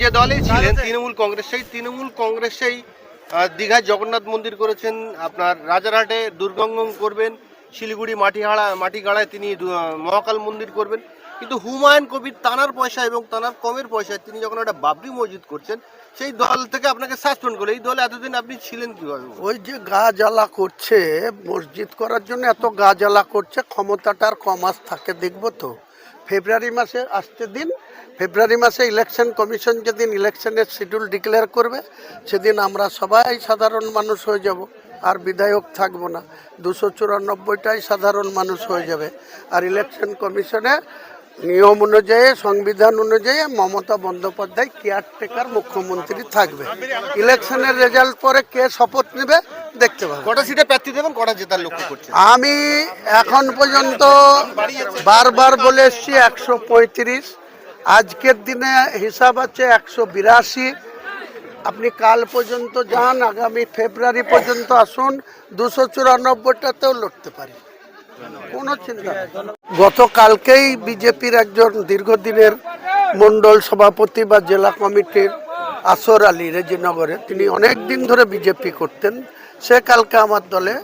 যে দলে ছিলেন তৃণমূল কংগ্রেস, সেই তৃণমূল কংগ্রেসেই দীঘায় জগন্নাথ মন্দির করেছেন, আপনার রাজারহাটে দুর্গঙ্গম করবেন, শিলিগুড়ি মাটিগাড়ায় তিনি মহাকাল মন্দির করবেন। কিন্তু হুমায়ুন কবির তানার পয়সা এবং তানার কমের পয়সায় তিনি যখন একটা বাবরি মসজিদ করছেন, সেই দল থেকে আপনাকে সাসপেন্ড করলো। এই দলে এতদিন আপনি ছিলেন কিভাবে? ওই যে গা জ্বালা করছে, মসজিদ করার জন্য এত গা জ্বালা করছে, ক্ষমতাটার কমাস থাকে দেখবো তো। ফেব্রুয়ারি মাসে আসতে দিন, ফেব্রুয়ারি মাসে ইলেকশন কমিশন যেদিন ইলেকশনের শিডিউল ডিক্লেয়ার করবে, সেদিন আমরা সবাই সাধারণ মানুষ হয়ে যাব, আর বিধায়ক থাকবো না, 294টাই সাধারণ মানুষ হয়ে যাবে। আর ইলেকশন কমিশনে নিয়ম অনুযায়ী, সংবিধান অনুযায়ী মমতা বন্দ্যোপাধ্যায় কেয়ারটেকার মুখ্যমন্ত্রী থাকবে। ইলেকশনের রেজাল্ট পরে কে শপথ নেবে দেখতে পাবো। কটা সিটে প্রার্থী দেবেন, কটা জেতার লক্ষ্য করছেন? আমি এখন পর্যন্ত বারবার বলে এসছি 135, আজকের দিনে হিসাব আছে 182। আপনি কাল পর্যন্ত যান, আগামী ফেব্রুয়ারি পর্যন্ত আসুন, 294টাতেও লড়তে পারি, কোনো চিন্তা নেই। গতকালকেই বিজেপির একজন দীর্ঘদিনের মণ্ডল সভাপতি বা জেলা কমিটির আসর আলী রেজিনগরে, তিনি অনেক দিন ধরে বিজেপি করতেন, সে কালকে আমার দলে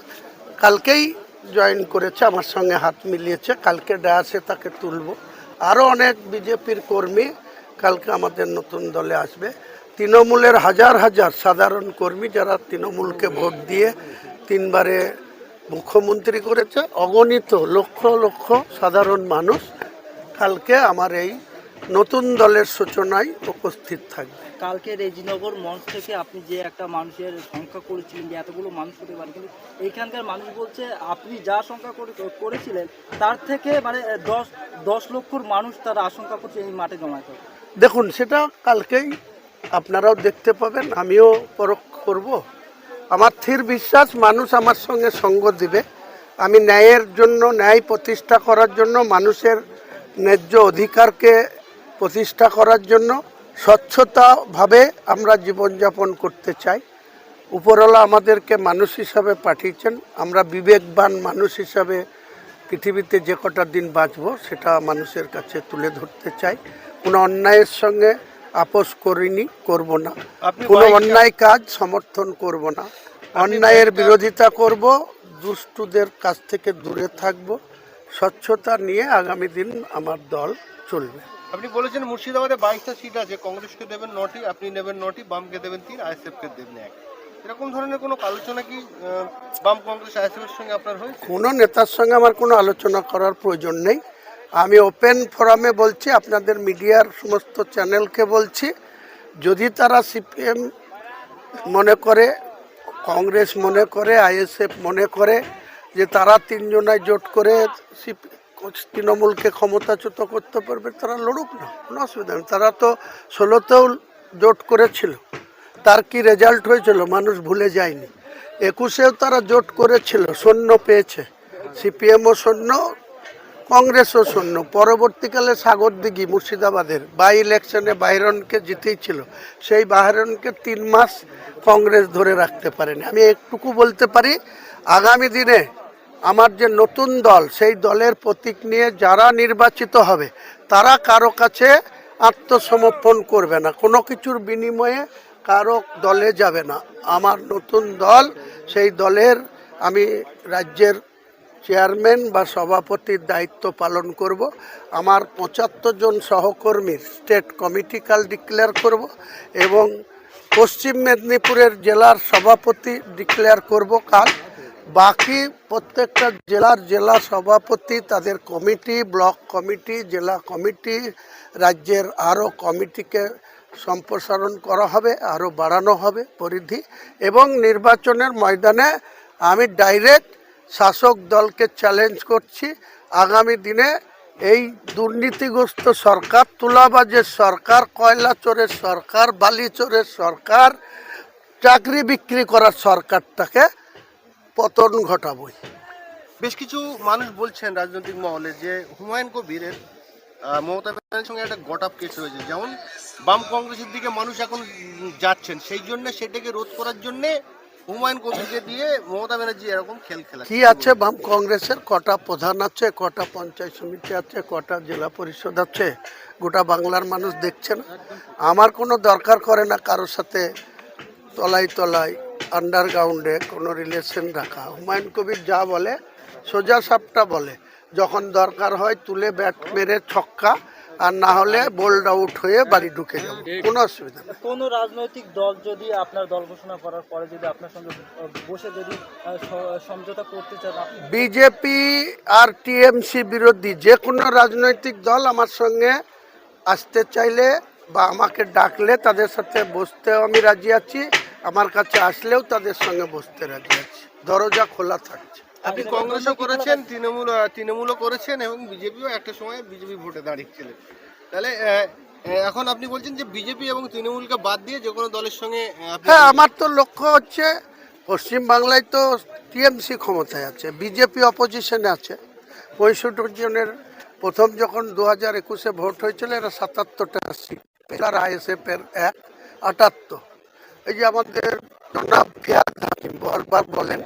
কালকেই জয়েন করেছে, আমার সঙ্গে হাত মিলিয়েছে। কালকে ডায়াসে তাকে তুলব। আরও অনেক বিজেপির কর্মী কালকে আমাদের নতুন দলে আসবে। তৃণমূলের হাজার হাজার সাধারণ কর্মী যারা তৃণমূলকে ভোট দিয়ে 3বারে মুখ্যমন্ত্রী করেছে, অগণিত লক্ষ লক্ষ সাধারণ মানুষ কালকে আমার এই নতুন দলের সূচনায় উপস্থিত থাকবে। কালকে রেজিনগর মঞ্চ থেকে আপনি যে একটা মানুষের সংখ্যা করেছিলেন যে এতগুলো মানুষ হতে পারে, কিন্তু এইখানকার মানুষ বলছে আপনি যা সংখ্যা করেছিলেন তার থেকে মানে 10 লক্ষর মানুষ তারা আশঙ্কা করছে এই মাঠে জমায়েত। দেখুন, সেটা কালকেই আপনারাও দেখতে পাবেন, আমিও পরখ করব। আমার স্থির বিশ্বাস মানুষ আমার সঙ্গে সঙ্গ দিবে। আমি ন্যায়ের জন্য, ন্যায় প্রতিষ্ঠা করার জন্য, মানুষের ন্যায্য অধিকারকে প্রতিষ্ঠা করার জন্য স্বচ্ছতাভাবে আমরা জীবনযাপন করতে চাই। উপরওয়ালা আমাদেরকে মানুষ হিসাবে পাঠিয়েছেন, আমরা বিবেকবান মানুষ হিসাবে পৃথিবীতে যে কটা দিন বাঁচব সেটা মানুষের কাছে তুলে ধরতে চাই। কোনো অন্যায়ের সঙ্গে আপোষ করিনি, করব না, কোনো অন্যায় কাজ সমর্থন করব না, অন্যায়ের বিরোধিতা করব, দুষ্টুদের কাছ থেকে দূরে থাকব। স্বচ্ছতা নিয়ে আগামী দিন আমার দল চলবে। আপনি বলেছেন মুর্শিদাবাদে 22টা সিট আছে, কংগ্রেসকে দেবেন 9টি, আপনি নেবেন 9টি, বামকে দেবেন 3, আইএসএফকে দেবেন 1। এরকম ধরনের কোনো আলোচনা কি বাম কংগ্রেস আইএসএফের সঙ্গে আপনার হয়েছে? কোনো নেতার সঙ্গে আমার কোনো আলোচনা করার প্রয়োজন নেই। আমি ওপেন ফোরামে বলছি, আপনাদের মিডিয়ার সমস্ত চ্যানেলকে বলছি, যদি তারা সিপিএম মনে করে, কংগ্রেস মনে করে, আইএসএফ মনে করে যে তারা 3জনায় জোট করে তৃণমূলকে ক্ষমতাচ্যুত করতে পারবে, তারা লড়ুক না, কোনো অসুবিধা নেই। তারা তো 16তেও জোট করেছিল, তার কি রেজাল্ট হয়েছিল মানুষ ভুলে যায়নি। 21এও তারা জোট করেছিল, শূন্য পেয়েছে, সিপিএমও শূন্য, কংগ্রেসও শূন্য। পরবর্তীকালে সাগরদিঘি মুর্শিদাবাদের বাই ইলেকশনে বাইরনকে জিতেছিল, সেই বাইরনকে 3 মাস কংগ্রেস ধরে রাখতে পারেনি। আমি একটুকু বলতে পারি, আগামী দিনে আমার যে নতুন দল, সেই দলের প্রতীক নিয়ে যারা নির্বাচিত হবে তারা কারো কাছে আত্মসমর্পণ করবে না, কোনো কিছুর বিনিময়ে কারো দলে যাবে না। আমার নতুন দল, সেই দলের আমি রাজ্যের চেয়ারম্যান বা সভাপতির দায়িত্ব পালন করব। আমার 75 জন সহকর্মীর স্টেট কমিটি কাল ডিক্লেয়ার করব এবং পশ্চিম মেদিনীপুরের জেলার সভাপতি ডিক্লেয়ার করব কাল। বাকি প্রত্যেকটা জেলার জেলা সভাপতি, তাদের কমিটি, ব্লক কমিটি, জেলা কমিটি, রাজ্যের আরও কমিটিকে সম্প্রসারণ করা হবে, আরও বাড়ানো হবে পরিধি। এবং নির্বাচনের ময়দানে আমি ডাইরেক্ট শাসক দলকে চ্যালেঞ্জ করছি, আগামী দিনে এই দুর্নীতিগ্রস্ত সরকার, তুলাবাজের সরকার, কয়লা চোরের সরকার, বালি চোরের সরকার, চাকরি বিক্রি করার সরকারটাকে পতন ঘটাবই। বেশ কিছু মানুষ বলছেন রাজনৈতিক মহলে যে হুমায়ুন কবিরের মমতা ব্যানার্জির সঙ্গে একটা গট আপ কেস হয়েছে, যেমন বাম কংগ্রেসের দিকে মানুষ এখন যাচ্ছেন, সেই জন্য সেটাকে রোধ করার জন্যে হুমায়ুন কবিরকে দিয়ে মমতা ব্যানার্জি এরকম খেলা কি আছে বাম কংগ্রেসের কটা প্রধান আছে, কটা পঞ্চায়েত সমিতি আছে, কটা জেলা পরিষদ আছে, গোটা বাংলার মানুষ দেখছে না। আমার কোনো দরকার করে না কারোর সাথে তলায় তলায় আন্ডারগ্রাউন্ডে কোনো রিলেশন রাখা। হুমায়ুন কবির যা বলে সোজা সাপটা বলে, যখন দরকার হয় তুলে ব্যাট মেরে ছক্কা, আর না হলে বোল্ড আউট হয়ে বাড়ি ঢুকে যাবো, কোনো অসুবিধা নেই। কোন রাজনৈতিক দল যদি আপনার দল ঘোষণা করার পরে যদি আপনার সঙ্গে বসে যদি সমঝোতা করতে চান আপনি? বিজেপি আর টিএমসি বিরোধী যে কোনো রাজনৈতিক দল আমার সঙ্গে আসতে চাইলে বা আমাকে ডাকলে তাদের সাথে বসতেও আমি রাজি আছি, আমার কাছে আসলেও তাদের সঙ্গে বসতে রাজি আছি, দরজা খোলা থাকছে। আপনি কংগ্রেসও করেছেন, তৃণমূলও করেছেন এবং বিজেপিও একটা সময় বিজেপি ভোটে দাঁড়িয়েছিলেন। তাহলে এখন আপনি বলছেন যে বিজেপি এবং তৃণমূলকে বাদ দিয়ে যে কোনো দলের সঙ্গে হ্যাঁ, আমার তো লক্ষ্য হচ্ছে পশ্চিমবাংলায় তো টিএমসি ক্ষমতায় আছে, বিজেপি অপোজিশনে আছে। 65 জনের প্রথম যখন 2021-এ ভোট হয়েছিল এরা 77টা সিট, আর আইএসএফ এর 78। এই যে আমাদের জনাব ফিয়াদ হাকিম বারবার বলেন,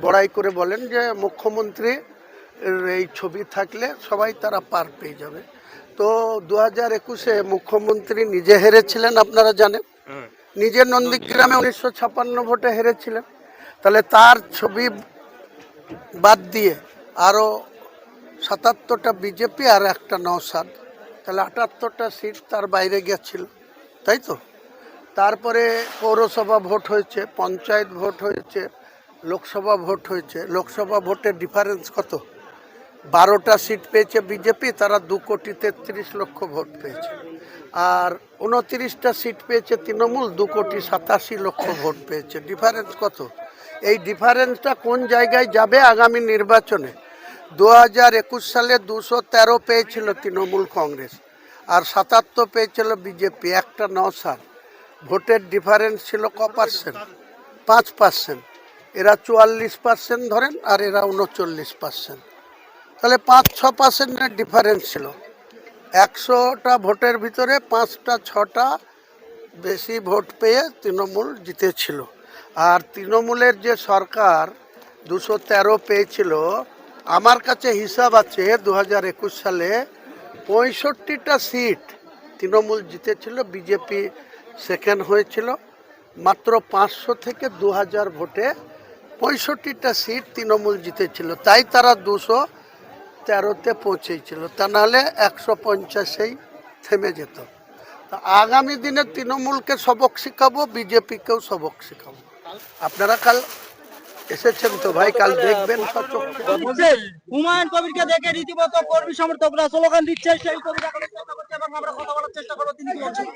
বড়াই করে বলেন যে মুখ্যমন্ত্রী এই ছবি থাকলে সবাই তারা পার পেয়ে যাবে। তো 2021-এ মুখ্যমন্ত্রী নিজে হেরেছিলেন, আপনারা জানেন, নিজে নন্দীগ্রামে 1956 ভোটে হেরেছিলেন। তাহলে তার ছবি বাদ দিয়ে আরও 77টা বিজেপি আর একটা নওশাদ, তাহলে 78টা সিট তার বাইরে গেছিল, তাই তো। তারপরে পৌরসভা ভোট হয়েছে, পঞ্চায়েত ভোট হয়েছে, লোকসভা ভোট হয়েছে। লোকসভা ভোটের ডিফারেন্স কত? 12টা সিট পেয়েছে বিজেপি, তারা 2,33,00,000 ভোট পেয়েছে। আর 29টা সিট পেয়েছে তৃণমূল, 2,87,00,000 ভোট পেয়েছে। ডিফারেন্স কত? এই ডিফারেন্সটা কোন জায়গায় যাবে আগামী নির্বাচনে? 2021 সালে 213 পেয়েছিল তৃণমূল কংগ্রেস, আর 77 পেয়েছিল বিজেপি, একটা নওশাদ। ভোটের ডিফারেন্স ছিল ক পার্সেন্ট? 5%। এরা 44% ধরেন, আর এরা 39%। তাহলে 5-6%-এর ডিফারেন্স ছিল। 100টা ভোটের ভিতরে 5টা 6টা বেশি ভোট পেয়ে তৃণমূল জিতেছিল। আর তৃণমূলের যে সরকার 213 পেয়েছিল, আমার কাছে হিসাব আছে 2021 সালে 65টা সিট তৃণমূল জিতেছিল, বিজেপি সেকেন্ড হয়েছিল। মাত্র 500 থেকে 2000 ভোটে 65টা সিট তৃণমূল জিতেছিল, তাই তারা 213-তে পৌঁছেছিল, তা নাহলে 150-এই থেমে যেত। তা আগামী দিনে তৃণমূলকে সবক শিখাবো, বিজেপিকেও সবক শিখাবো। আপনারা কাল এসেছেন তো ভাই, কাল দেখবেন সচক্ষে। হুমায়ুন কবিরকে দেখে রীতিমতো কর্মী সমর্থকরা স্লোগান দিচ্ছে, সেই ছবি দেখানোর চেষ্টা করছে এবং আমরা কথা বলার চেষ্টা করবো তিনি কি বলছেন।